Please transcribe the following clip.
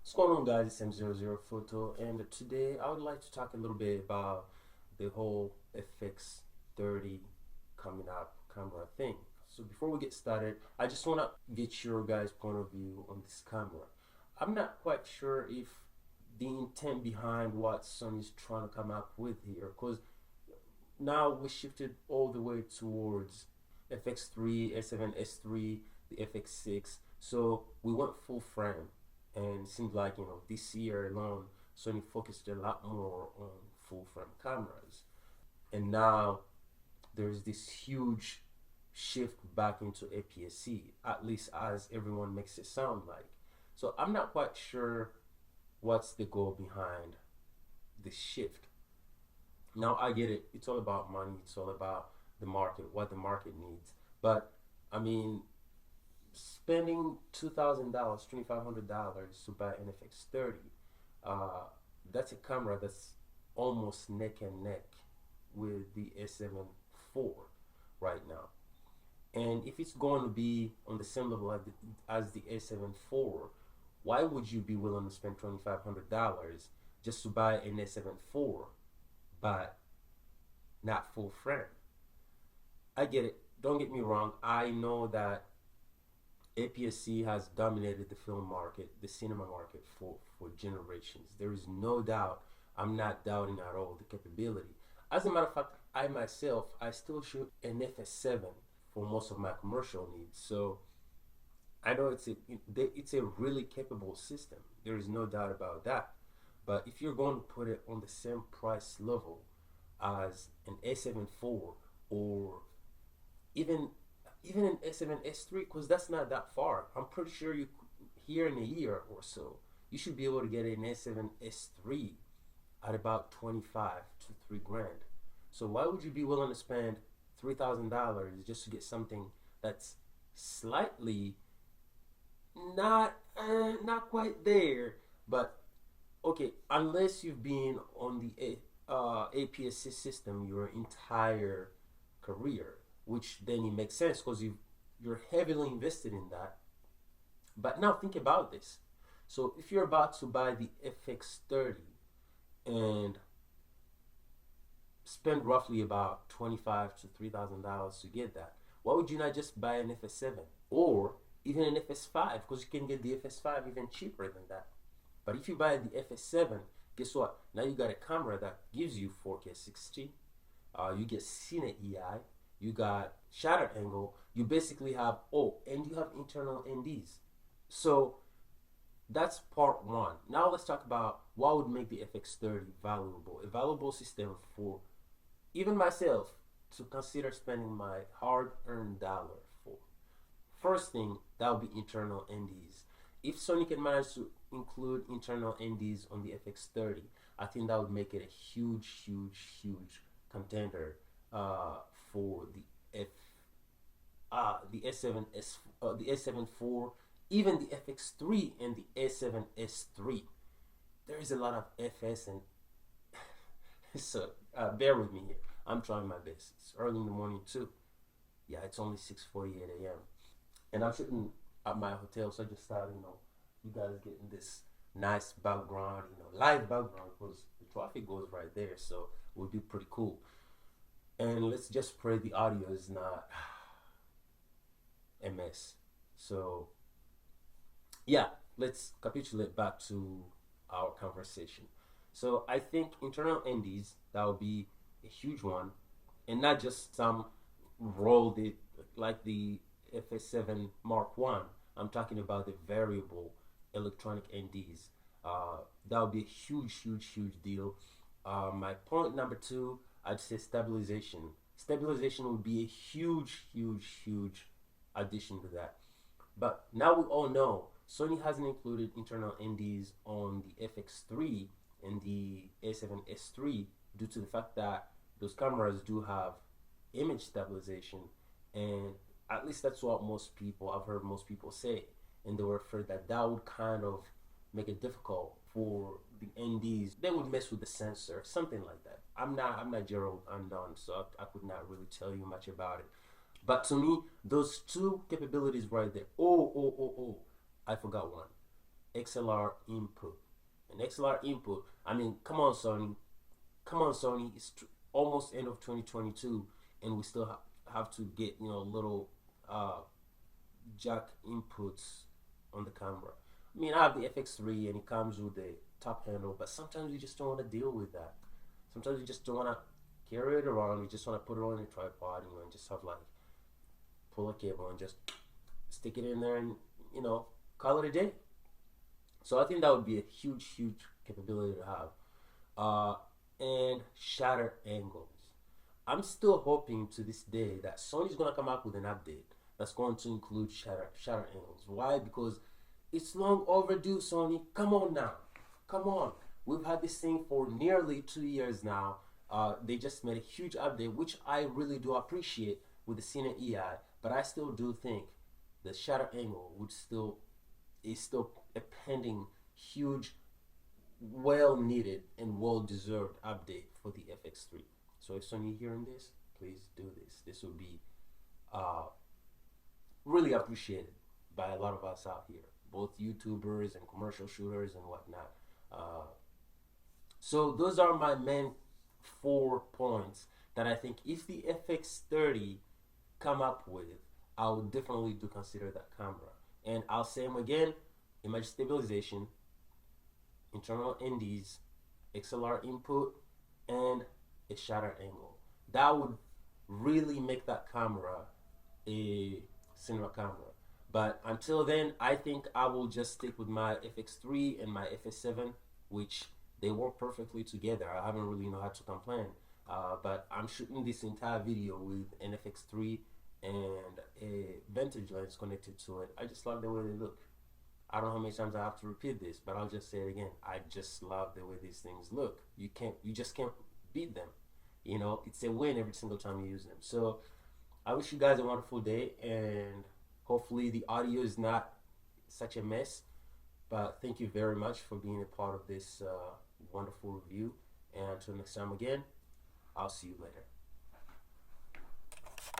What's going on, guys? It's M00 Photo, and today I would like to talk a little bit about the whole FX30 coming out camera thing. So before we get started, I just want to get your guys' point of view on this camera. I'm not quite sure if the intent behind what Sony's trying to come up with here, because now we shifted all the way towards FX3, S7, S3, the FX6. So we went full frame, and it seems like this year alone, Sony focused a lot more on full frame cameras, and now there's this huge shift back into APS-C, at least as everyone makes it sound like. So I'm not quite sure what's the goal behind this shift. Now I get it. It's all about money. It's all about the market, what the market needs. But I mean, spending $2,000, $2,500 to buy an FX30, uh, that's a camera that's almost neck and neck with the S7 IV right now. And if it's going to be on the same level as the S7 IV, why would you be willing to spend $2,500 just to buy an S7 IV, but not full frame? I get it. Don't get me wrong. I know that APS-C has dominated the film market, the cinema market for generations. There is no doubt. I'm not doubting at all the capability. As a matter of fact, I myself, I still shoot an FS7 for most of my commercial needs. So I know it's a really capable system. There is no doubt about that. But if you're going to put it on the same price level as an S7 IV, or even an S7 S3, because that's not that far. I'm pretty sure you here in a year or so, you should be able to get an S7 S3 at about 25 to 3 grand. So why would you be willing to spend $3,000 just to get something that's slightly not quite there, but okay, unless you've been on the APS-C system your entire career, which then it makes sense because you're heavily invested in that. But now think about this. So if you're about to buy the FX30 and spend roughly about 25 to $3,000 to get that, why would you not just buy an FS7 or even an FS5? Because you can get the FS5 even cheaper than that. But if you buy the FS7, guess what? Now you got a camera that gives you 4K 60. You get Cine EI. You got shutter angle. You basically have, and you have internal NDs. So that's part one. Now let's talk about what would make the FX30 valuable. A valuable system for even myself to consider spending my hard-earned dollar for. First thing, that would be internal NDs. If Sony can manage to include internal NDs on the FX30, I think that would make it a huge, huge, huge contender for the S7 IV, even the FX3 and the S7 S3. There is a lot of FS, and so bear with me here. I'm trying my best. It's early in the morning too. Yeah, it's only 6:48 a.m. and I'm sitting at my hotel, so I just thought, you guys getting this nice background, live background, because the traffic goes right there, so it would be pretty cool. And let's just pray the audio is not a mess. So yeah, let's capitulate back to our conversation. So I think internal NDs, that would be a huge one, and not just some rolled it like the FS7 Mark One. I'm talking about the variable electronic NDs. That would be a huge, huge, huge deal. My point number two, I'd say stabilization. Stabilization would be a huge, huge, huge addition to that. But now we all know Sony hasn't included internal NDs on the FX3 and the A7 S3 due to the fact that those cameras do have image stabilization, and at least that's what I've heard most people say, and they were afraid that that would kind of make it difficult for the NDs. They would mess with the sensor, something like that. I'm not Gerald Undone, so I could not really tell you much about it. But to me, those two capabilities right there. I forgot one. XLR input. An XLR input. I mean, come on, Sony. Come on, Sony. It's almost end of 2022, and we still have to get little uh, jack inputs on the camera. I mean, I have the FX3 and it comes with the top handle, but sometimes you just don't want to deal with that. Sometimes you just don't want to carry it around. You just want to put it on a tripod, and just have like pull a cable and just stick it in there and call it a day. So I think that would be a huge, huge capability to have. And shutter angles. I'm still hoping to this day that Sony's gonna come up with an update that's going to include shutter angles. Why? Because it's long overdue, Sony. Come on now. Come on. We've had this thing for nearly 2 years now. They just made a huge update, which I really do appreciate with the Cine EI, but I still do think the shutter angle is still a pending huge, well needed and well deserved update for the FX3. So if Sony hearing this, please do this. This will be really appreciated by a lot of us out here, both YouTubers and commercial shooters and whatnot. So those are my main 4 points that I think if the FX30 come up with, I would definitely do consider that camera. And I'll say them again: image stabilization, internal NDs, XLR input, and a shutter angle. That would really make that camera a cinema camera. But until then, I think I will just stick with my FX3 and my FS7, which they work perfectly together. I haven't really know how to complain. But I'm shooting this entire video with an FX3 and a vintage lens connected to it. I just love the way they look. I don't know how many times I have to repeat this, but I'll just say it again. I just love the way these things look. You just can't beat them. It's a win every single time you use them. So I wish you guys a wonderful day, and hopefully the audio is not such a mess. But thank you very much for being a part of this wonderful review. And until next time again, I'll see you later.